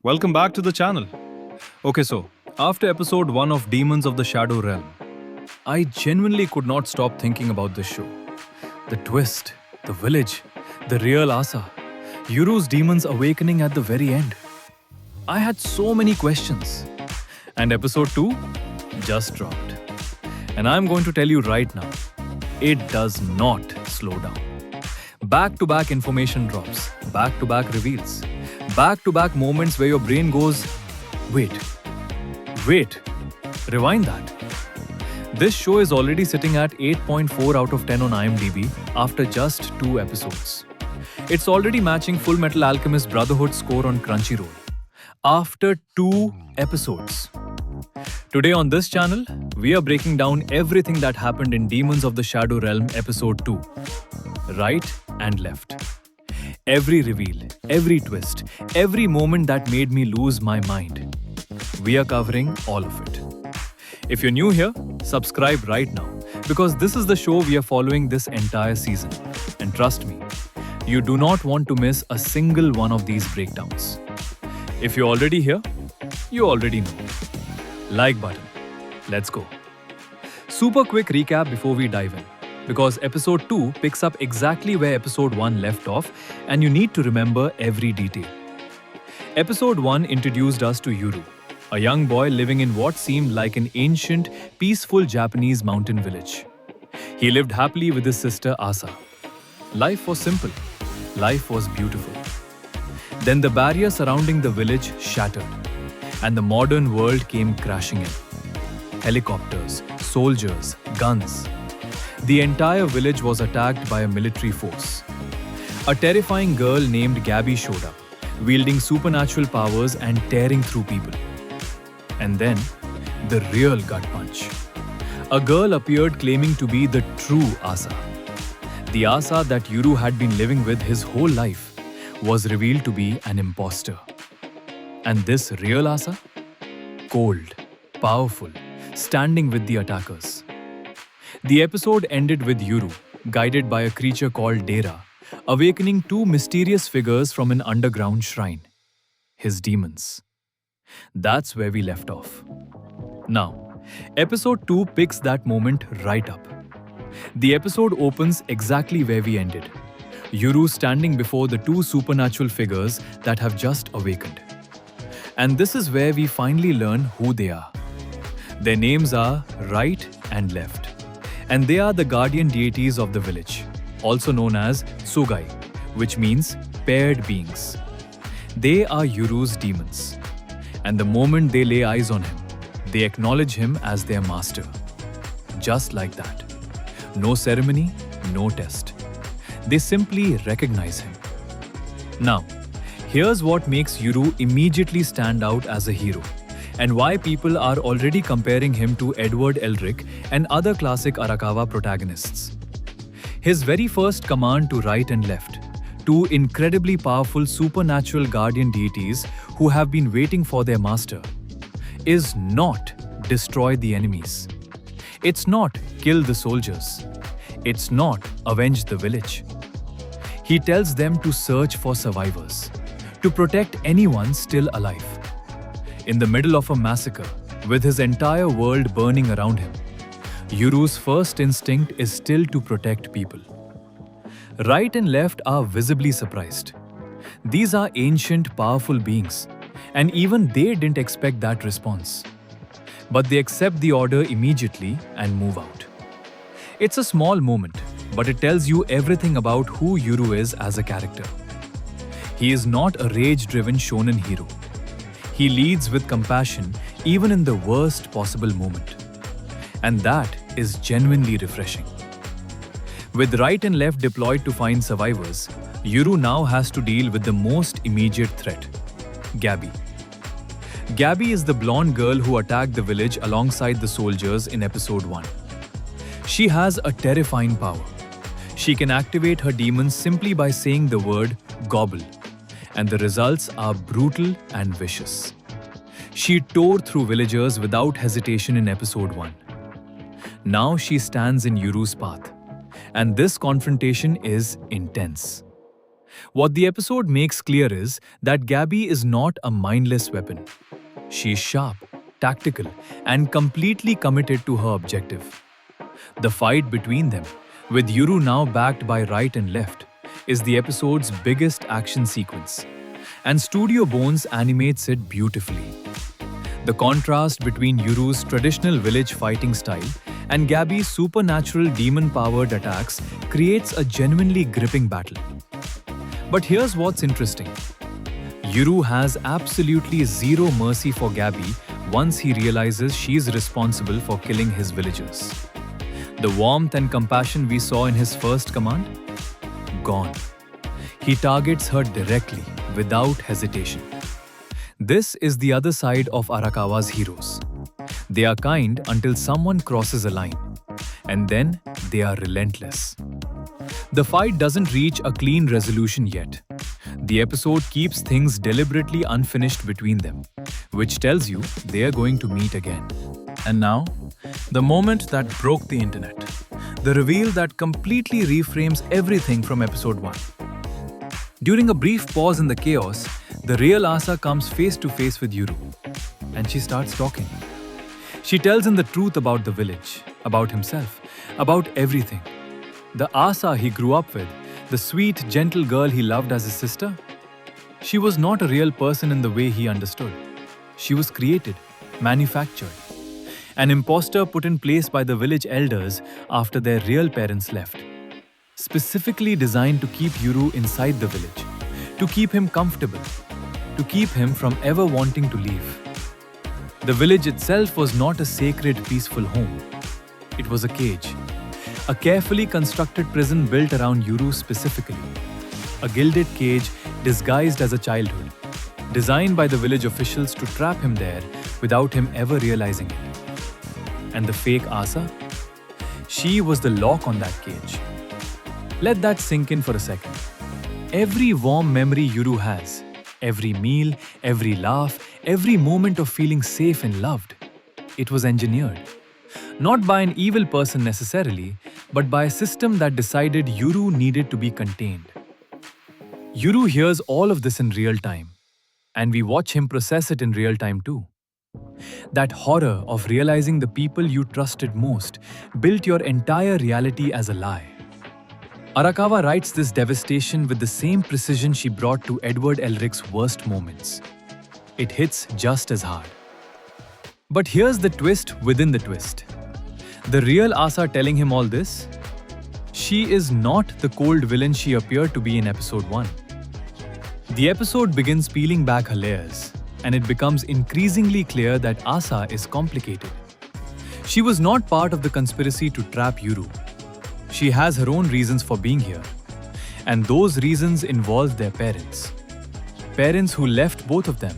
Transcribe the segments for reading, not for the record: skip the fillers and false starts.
Welcome back to the channel. Okay, so after episode 1 of Demons of the Shadow Realm, I genuinely could not stop thinking about this show. The twist, the village, the real Asa, Yuru's demons awakening at the very end. I had so many questions. And episode 2 just dropped. And I'm going to tell you right now, it does not slow down. Back-to-back information drops, back-to-back reveals, back-to-back moments where your brain goes, wait, rewind that. This show is already sitting at 8.4 out of 10 on IMDb after just 2 episodes. It's already matching Full Metal Alchemist Brotherhood's score on Crunchyroll after 2 episodes. Today on this channel, we are breaking down everything that happened in Demons of the Shadow Realm episode 2. Right and left. Every reveal, every twist, every moment that made me lose my mind. We are covering all of it. If you're new here, subscribe right now because this is the show we are following this entire season. And trust me, you do not want to miss a single one of these breakdowns. If you're already here, you already know. Like button. Let's go. Super quick recap before we dive in, because episode 2 picks up exactly where episode 1 left off and you need to remember every detail. Episode 1 introduced us to Yuru, a young boy living in what seemed like an ancient, peaceful Japanese mountain village. He lived happily with his sister Asa. Life was simple. Life was beautiful. Then the barrier surrounding the village shattered, and the modern world came crashing in. Helicopters, soldiers, guns. The entire village was attacked by a military force. A terrifying girl named Gabby showed up, wielding supernatural powers and tearing through people. And then, the real gut punch. A girl appeared claiming to be the true Asa. The Asa that Yuru had been living with his whole life was revealed to be an imposter. And this real Asa? Cold, powerful, standing with the attackers. The episode ended with Yuru, guided by a creature called Dera, awakening 2 mysterious figures from an underground shrine. His demons. That's where we left off. Now, episode 2 picks that moment right up. The episode opens exactly where we ended. Yuru standing before the 2 supernatural figures that have just awakened. And this is where we finally learn who they are. Their names are Right and Left. And they are the guardian deities of the village, also known as Sugai, which means paired beings. They are Yuru's demons. And the moment they lay eyes on him, they acknowledge him as their master. Just like that. No ceremony, no test. They simply recognize him. Now, here's what makes Yuru immediately stand out as a hero, and why people are already comparing him to Edward Elric and other classic Arakawa protagonists. His very first command to Right and Left, 2 incredibly powerful supernatural guardian deities who have been waiting for their master, is not destroy the enemies. It's not kill the soldiers. It's not avenge the village. He tells them to search for survivors, to protect anyone still alive. In the middle of a massacre, with his entire world burning around him, Yuru's first instinct is still to protect people. Right and Left are visibly surprised. These are ancient, powerful beings, and even they didn't expect that response. But they accept the order immediately and move out. It's a small moment, but it tells you everything about who Yuru is as a character. He is not a rage-driven shonen hero. He leads with compassion even in the worst possible moment. And that is genuinely refreshing. With Right and Left deployed to find survivors, Yuru now has to deal with the most immediate threat, Gabby. Gabby is the blonde girl who attacked the village alongside the soldiers in episode 1. She has a terrifying power. She can activate her demons simply by saying the word gobble, and the results are brutal and vicious. She tore through villagers without hesitation in episode 1. Now she stands in Yuru's path, and this confrontation is intense. What the episode makes clear is that Gabby is not a mindless weapon. She is sharp, tactical, and completely committed to her objective. The fight between them, with Yuru now backed by right and left, is the episode's biggest action sequence, and Studio Bones animates it beautifully. The contrast between Yuru's traditional village fighting style and Gabby's supernatural demon-powered attacks creates a genuinely gripping battle. But here's what's interesting. Yuru has absolutely zero mercy for Gabby once he realizes she's responsible for killing his villagers. The warmth and compassion we saw in his first command? Gone. He targets her directly, without hesitation. This is the other side of Arakawa's heroes. They are kind until someone crosses a line, and then they are relentless. The fight doesn't reach a clean resolution yet. The episode keeps things deliberately unfinished between them, which tells you they are going to meet again. And now, the moment that broke the internet. The reveal that completely reframes everything from episode 1. During a brief pause in the chaos, the real Asa comes face to face with Yuru, and she starts talking. She tells him the truth about the village, about himself, about everything. The Asa he grew up with, the sweet, gentle girl he loved as his sister, she was not a real person in the way he understood. She was created, manufactured. An imposter put in place by the village elders after their real parents left. Specifically designed to keep Yuru inside the village, to keep him comfortable, to keep him from ever wanting to leave. The village itself was not a sacred, peaceful home. It was a cage. A carefully constructed prison built around Yuru specifically. A gilded cage disguised as a childhood, designed by the village officials to trap him there without him ever realizing it. And the fake Asa? She was the lock on that cage. Let that sink in for a second. Every warm memory Yuru has, every meal, every laugh, every moment of feeling safe and loved, it was engineered. Not by an evil person necessarily, but by a system that decided Yuru needed to be contained. Yuru hears all of this in real time, and we watch him process it in real time too. That horror of realizing the people you trusted most built your entire reality as a lie. Arakawa writes this devastation with the same precision she brought to Edward Elric's worst moments. It hits just as hard. But here's the twist within the twist. The real Asa telling him all this? She is not the cold villain she appeared to be in episode 1. The episode begins peeling back her layers, and it becomes increasingly clear that Asa is complicated. She was not part of the conspiracy to trap Yuru. She has her own reasons for being here, and those reasons involve their parents. Parents who left both of them,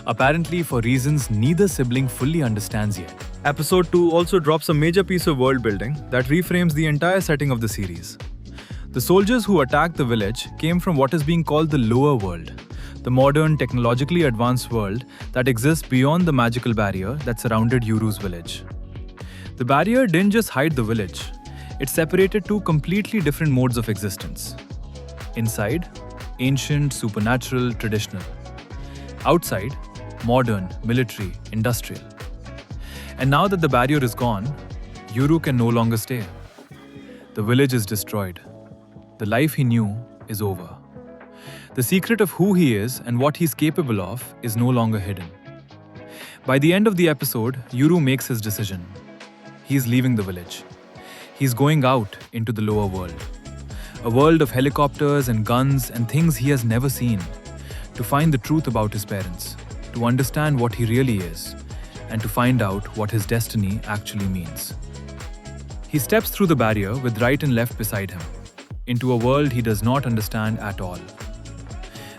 apparently for reasons neither sibling fully understands yet. Episode 2 also drops a major piece of world building that reframes the entire setting of the series. The soldiers who attacked the village came from what is being called the lower world, the modern, technologically advanced world that exists beyond the magical barrier that surrounded Yuru's village. The barrier didn't just hide the village, it separated two completely different modes of existence. Inside, ancient, supernatural, traditional. Outside, modern, military, industrial. And now that the barrier is gone, Yuru can no longer stay. The village is destroyed. The life he knew is over. The secret of who he is and what he's capable of is no longer hidden. By the end of the episode, Yuru makes his decision. He's leaving the village. He's going out into the lower world. A world of helicopters and guns and things he has never seen. To find the truth about his parents. To understand what he really is. And to find out what his destiny actually means. He steps through the barrier with right and left beside him. Into a world he does not understand at all.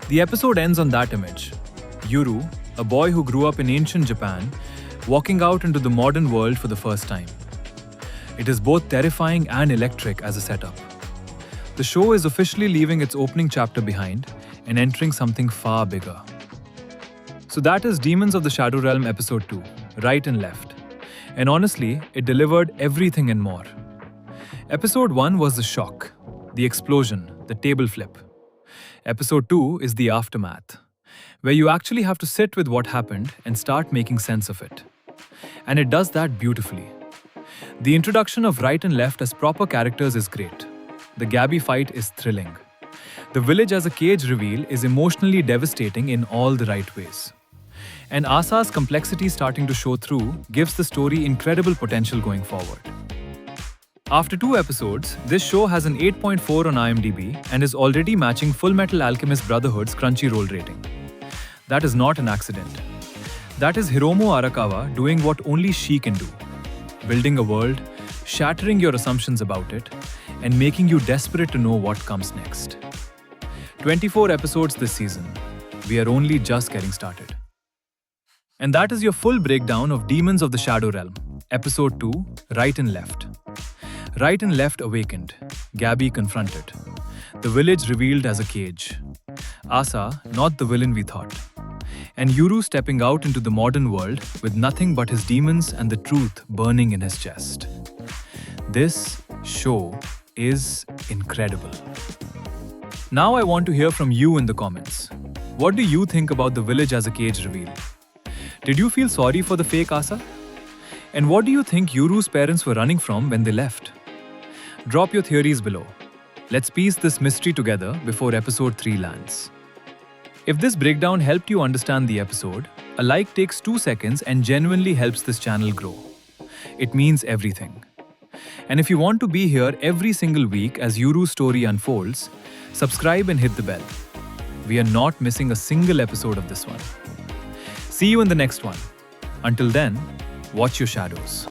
The episode ends on that image. Yuru, a boy who grew up in ancient Japan, walking out into the modern world for the first time. It is both terrifying and electric as a setup. The show is officially leaving its opening chapter behind and entering something far bigger. So that is Demons of the Shadow Realm episode 2, Right and Left. And honestly, it delivered everything and more. Episode 1 was the shock, the explosion, the table flip. Episode 2 is the aftermath, where you actually have to sit with what happened and start making sense of it. And it does that beautifully. The introduction of right and left as proper characters is great. The Gabby fight is thrilling. The village as a cage reveal is emotionally devastating in all the right ways. And Asa's complexity starting to show through gives the story incredible potential going forward. After 2 episodes, this show has an 8.4 on IMDb and is already matching Full Metal Alchemist Brotherhood's Crunchyroll rating. That is not an accident. That is Hiromu Arakawa doing what only she can do. Building a world, shattering your assumptions about it, and making you desperate to know what comes next. 24 episodes this season. We are only just getting started. And that is your full breakdown of Demons of the Shadow Realm, Episode 2, Right and Left. Right and Left awakened, Gabby confronted. The village revealed as a cage. Asa, not the villain we thought. And Yuru stepping out into the modern world with nothing but his demons and the truth burning in his chest. This show is incredible. Now I want to hear from you in the comments. What do you think about the village as a cage reveal? Did you feel sorry for the fake Asa? And what do you think Yuru's parents were running from when they left? Drop your theories below. Let's piece this mystery together before episode 3 lands. If this breakdown helped you understand the episode, a like takes 2 seconds and genuinely helps this channel grow. It means everything. And if you want to be here every single week as Yuru's story unfolds, subscribe and hit the bell. We are not missing a single episode of this one. See you in the next one. Until then, watch your shadows.